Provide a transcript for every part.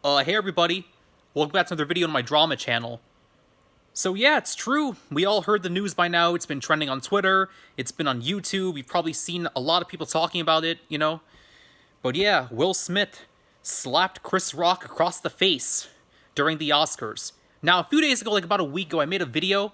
Hey everybody, welcome back to another video on my drama channel. So yeah, it's true, we all heard the news by now, it's been trending on Twitter, it's been on YouTube, you've probably seen a lot of people talking about it. But yeah, Will Smith slapped Chris Rock across the face during the Oscars. Now, a few days ago, like about a week ago, I made a video,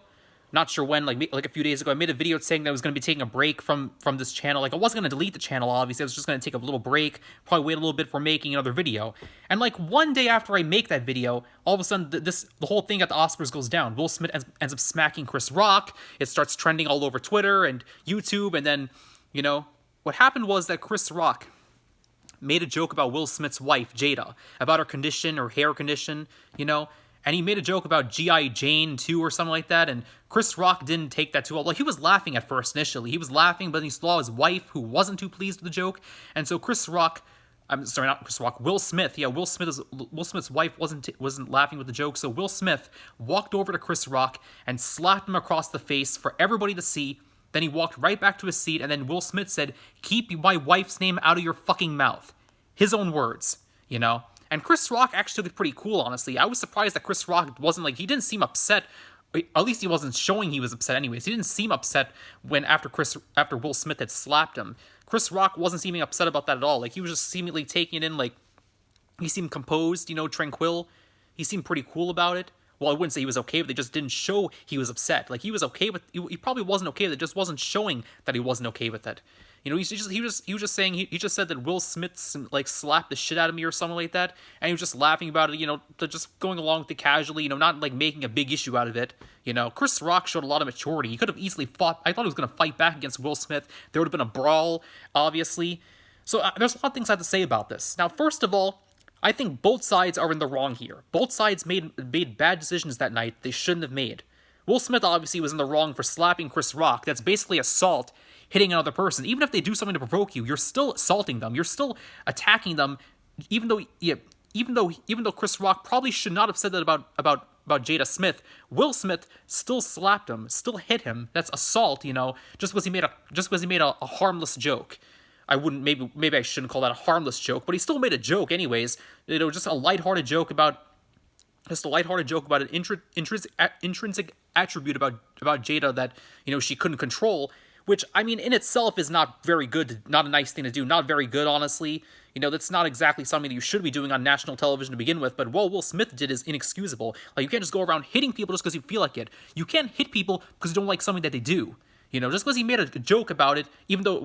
not sure when, like a few days ago, I made a video saying that I was going to be taking a break from this channel. Like, I wasn't going to delete the channel, obviously. I was just going to take a little break, probably wait a little bit for making another video. And like one day after I make that video, all of a sudden the whole thing at the Oscars goes down. Will Smith ends up smacking Chris Rock. It starts trending all over Twitter and YouTube. And then, what happened was that Chris Rock made a joke about Will Smith's wife, Jada, about her condition, her hair condition. And he made a joke about G.I. Jane 2 or something like that, and Chris Rock didn't take that too well. Like, he was laughing at first initially. He was laughing, but then he saw his wife, who wasn't too pleased with the joke, and so I'm sorry, not Chris Rock, Will Smith, yeah, Will Smith's wife wasn't laughing with the joke, so Will Smith walked over to Chris Rock and slapped him across the face for everybody to see. Then he walked right back to his seat, and then Will Smith said, "Keep my wife's name out of your fucking mouth." His own words. And Chris Rock actually looked pretty cool, honestly. I was surprised that Chris Rock wasn't he didn't seem upset. At least he wasn't showing he was upset anyways. He didn't seem upset after Will Smith had slapped him. Chris Rock wasn't seeming upset about that at all. Like, he was just seemingly taking it in, like, he seemed composed, tranquil. He seemed pretty cool about it. Well, I wouldn't say he was okay, but they just didn't show he was upset. Like, he was okay with, he probably wasn't okay with it, just wasn't showing that he wasn't okay with it. He was just saying, he just said that Will Smith like slapped the shit out of me or something like that, and he was just laughing about it, just going along with it casually, not like making a big issue out of it. Chris Rock showed a lot of maturity. He could have easily fought. I thought he was going to fight back against Will Smith. There would have been a brawl, obviously. So there's a lot of things I have to say about this. Now, first of all, I think both sides are in the wrong here. Both sides made bad decisions that night they shouldn't have made. Will Smith obviously was in the wrong for slapping Chris Rock. That's basically assault, hitting another person. Even if they do something to provoke you, you're still assaulting them. You're still attacking them, even though Chris Rock probably should not have said that about Jada Smith. Will Smith still slapped him, still hit him. That's assault, just because he made a harmless joke. I wouldn't, maybe I shouldn't call that a harmless joke, but he still made a joke anyways. Just a lighthearted joke about an intrinsic attribute about Jada that she couldn't control, which I mean in itself is not very good, not a nice thing to do, not very good, honestly. That's not exactly something that you should be doing on national television to begin with. But what Will Smith did is inexcusable. Like, you can't just go around hitting people just because you feel like it. You can't hit people because you don't like something that they do. Just because he made a joke about it, even though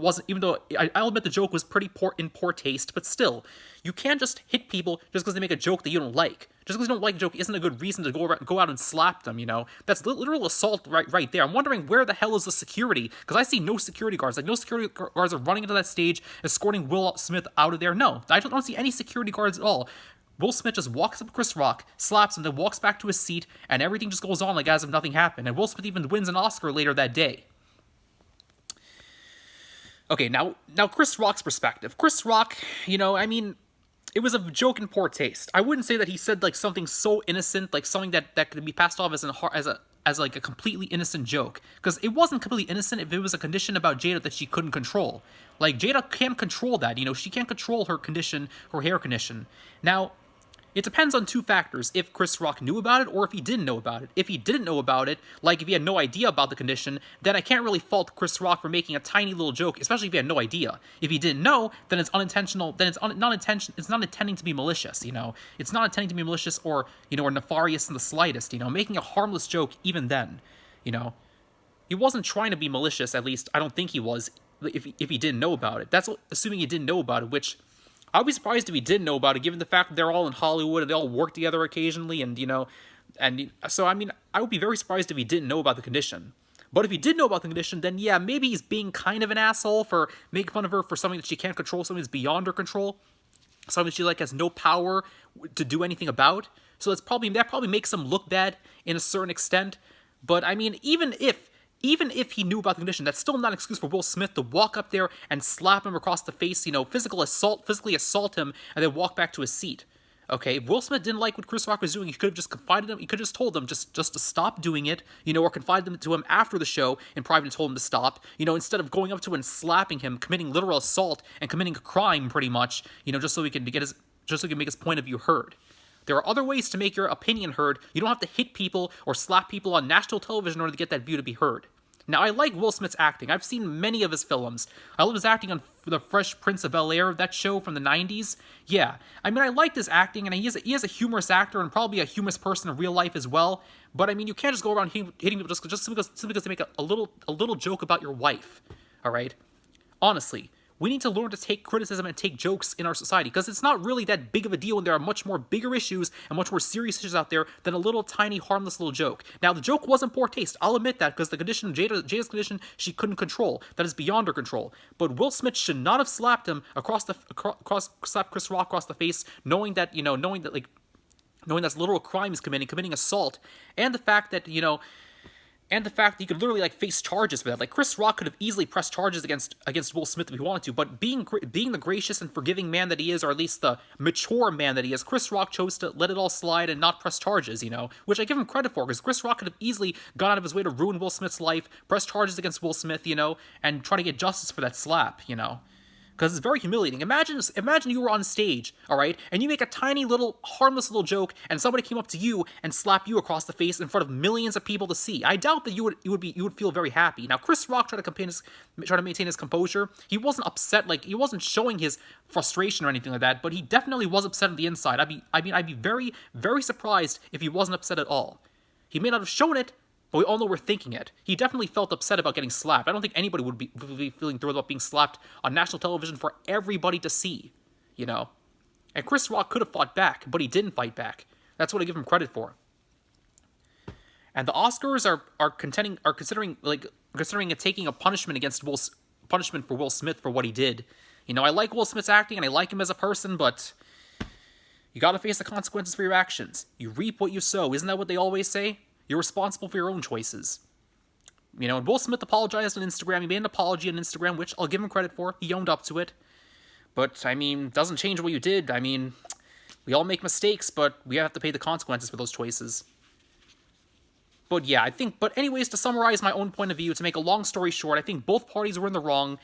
I'll admit the joke was pretty poor taste, but still, you can't just hit people just because they make a joke that you don't like. Just because you don't like a joke isn't a good reason to go out and slap them. That's literal assault right there. I'm wondering where the hell is the security, because I see no security guards. Like, no security guards are running into that stage, escorting Will Smith out of there. No, I don't see any security guards at all. Will Smith just walks up to Chris Rock, slaps him, then walks back to his seat, and everything just goes on like as if nothing happened. And Will Smith even wins an Oscar later that day. Okay, now Chris Rock's perspective. Chris Rock, I mean, it was a joke in poor taste. I wouldn't say that he said like something so innocent, like something that could be passed off as like a completely innocent joke, because it wasn't completely innocent if it was a condition about Jada that she couldn't control. Like, Jada can't control that. She can't control her condition, her hair condition. Now, it depends on two factors: if Chris Rock knew about it or if he didn't know about it. If he didn't know about it, like if he had no idea about the condition, then I can't really fault Chris Rock for making a tiny little joke, especially if he had no idea. If he didn't know, then it's unintentional, then it's not intending to be malicious, It's not intending to be malicious or nefarious in the slightest, Making a harmless joke even then, He wasn't trying to be malicious, at least I don't think he was, if he didn't know about it. That's assuming he didn't know about it, which I would be surprised if he didn't know about it, given the fact that they're all in Hollywood and they all work together occasionally, and so I mean, I would be very surprised if he didn't know about the condition. But if he did know about the condition, then yeah, maybe he's being kind of an asshole for making fun of her for something that she can't control, something that's beyond her control, something she has no power to do anything about. So that probably makes him look bad in a certain extent. But I mean, even if he knew about the condition, that's still not an excuse for Will Smith to walk up there and slap him across the face, physically assault him, and then walk back to his seat. Okay, if Will Smith didn't like what Chris Rock was doing, he could have just confided him. He could have just told them just to stop doing it, or confided them to him after the show in private and told him to stop. Instead of going up to him and slapping him, committing literal assault and committing a crime, pretty much. Just so he can make his point of view heard. There are other ways to make your opinion heard. You don't have to hit people or slap people on national television in order to get that view to be heard. Now, I like Will Smith's acting. I've seen many of his films. I love his acting on The Fresh Prince of Bel-Air, that show from the 90s. Yeah, I mean, I liked his acting, and he is a humorous actor and probably a humorous person in real life as well. But, I mean, you can't just go around hitting people just because they make a little joke about your wife, all right? Honestly, we need to learn to take criticism and take jokes in our society, because it's not really that big of a deal, and there are much more bigger issues and much more serious issues out there than a little tiny harmless little joke. Now, the joke was in poor taste, I'll admit that, because the condition, Jada's condition, she couldn't control. That is beyond her control. But Will Smith should not have slapped him slapped Chris Rock across the face, knowing that that's literal crime he's committing assault, and the fact that, and the fact that he could literally face charges for that. Like, Chris Rock could have easily pressed charges against Will Smith if he wanted to, but being the gracious and forgiving man that he is, or at least the mature man that he is, Chris Rock chose to let it all slide and not press charges, which I give him credit for, because Chris Rock could have easily gone out of his way to ruin Will Smith's life, press charges against Will Smith, and try to get justice for that slap, because it's very humiliating. Imagine you were on stage, all right, and you make a tiny little harmless little joke, and somebody came up to you and slapped you across the face in front of millions of people to see. I doubt that you would feel very happy. Now, Chris Rock tried to maintain his composure. He wasn't upset, he wasn't showing his frustration or anything like that, but he definitely was upset on the inside. I'd be very, very surprised if he wasn't upset at all. He may not have shown it, but we all know we're thinking it. He definitely felt upset about getting slapped. I don't think anybody would be feeling thrilled about being slapped on national television for everybody to see, And Chris Rock could have fought back, but he didn't fight back. That's what I give him credit for. And the Oscars are considering taking a punishment for Will Smith for what he did. I like Will Smith's acting and I like him as a person, but you gotta face the consequences for your actions. You reap what you sow. Isn't that what they always say? You're responsible for your own choices. And Will Smith apologized on Instagram. He made an apology on Instagram, which I'll give him credit for. He owned up to it. But, doesn't change what you did. We all make mistakes, but we have to pay the consequences for those choices. But yeah, anyways, to summarize my own point of view, to make a long story short, I think both parties were in the wrong.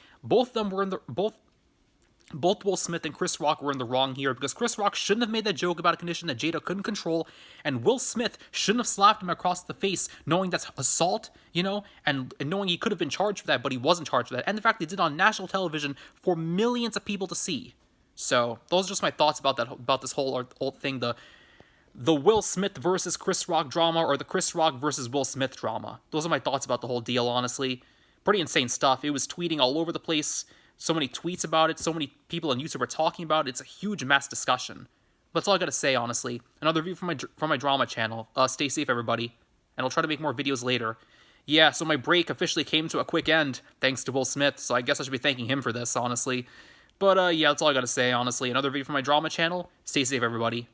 Both Will Smith and Chris Rock were in the wrong here, because Chris Rock shouldn't have made that joke about a condition that Jada couldn't control, and Will Smith shouldn't have slapped him across the face knowing that's assault, and knowing he could have been charged for that, but he wasn't charged for that, and the fact they did it on national television for millions of people to see. So, those are just my thoughts about this whole thing, the Will Smith versus Chris Rock drama, or the Chris Rock versus Will Smith drama. Those are my thoughts about the whole deal, honestly. Pretty insane stuff. It was tweeting all over the place. So many tweets about it, so many people on YouTube are talking about it. It's a huge mass discussion. That's all I gotta say, honestly. Another review from my drama channel. Stay safe, everybody. And I'll try to make more videos later. Yeah, so my break officially came to a quick end, thanks to Will Smith, so I guess I should be thanking him for this, honestly. But, yeah, that's all I gotta say, honestly. Another video from my drama channel. Stay safe, everybody.